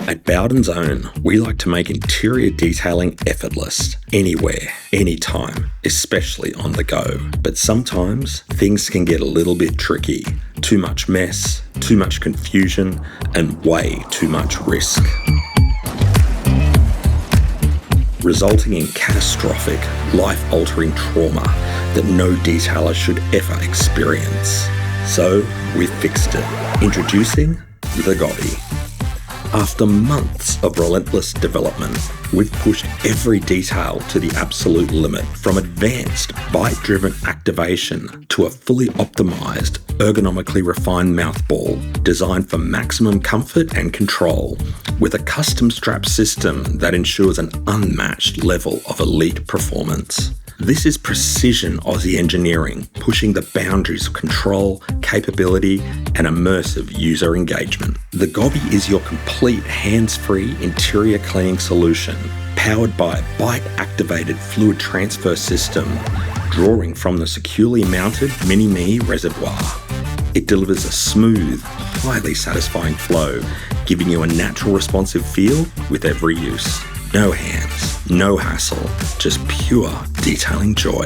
At Bowden's Own, we like to make interior detailing effortless, anywhere, anytime, especially on the go. But sometimes things can get a little bit tricky. Too much mess, too much confusion, and way too much risk, resulting in catastrophic, life-altering trauma that no detailer should ever experience. So we fixed it. Introducing the Gobby. After months of relentless development, we've pushed every detail to the absolute limit, from advanced bite-driven activation to a fully optimized, ergonomically refined mouthball designed for maximum comfort and control, with a custom strap system that ensures an unmatched level of elite performance. This is precision Aussie engineering, pushing the boundaries of control, capability, and immersive user engagement. The Gobby is your complete hands-free interior cleaning solution, powered by a bite-activated fluid transfer system, drawing from the securely mounted Mini-Me reservoir. It delivers a smooth, highly satisfying flow, giving you a natural responsive feel with every use. No hands, no hassle, just pure detailing joy.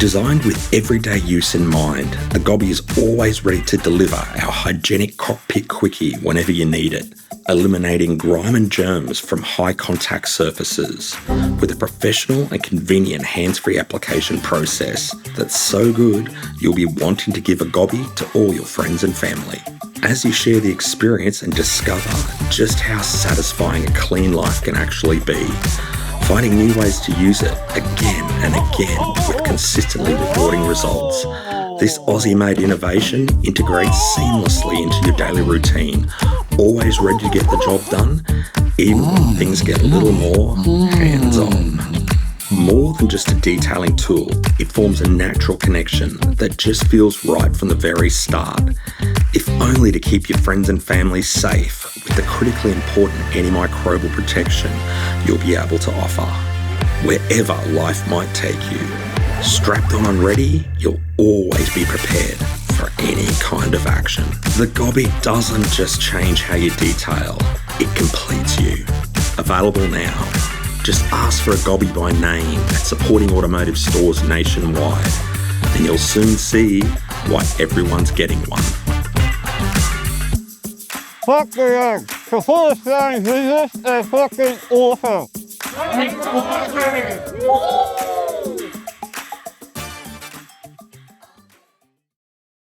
Designed with everyday use in mind, the Gobby is always ready to deliver our hygienic Cockpit Quicky whenever you need it, eliminating grime and germs from high contact surfaces with a professional and convenient hands-free application process that's so good you'll be wanting to give a Gobby to all your friends and family. As you share the experience and discover just how satisfying a clean life can actually be, finding new ways to use it again and again with consistently rewarding results, this Aussie-made innovation integrates seamlessly into your daily routine, always ready to get the job done, even when things get a little more hands-on. More than just a detailing tool, it forms a natural connection that just feels right from the very start, if only to keep your friends and family safe with the critically important antimicrobial protection you'll be able to offer. Wherever life might take you, strapped on and ready, you'll always be prepared for any kind of action. The Gobby doesn't just change how you detail, it completes you. Available now. Just ask for a Gobby by name at supporting automotive stores nationwide, and you'll soon see why everyone's getting one. Fuck the egg. The full Spanish business is fucking awesome.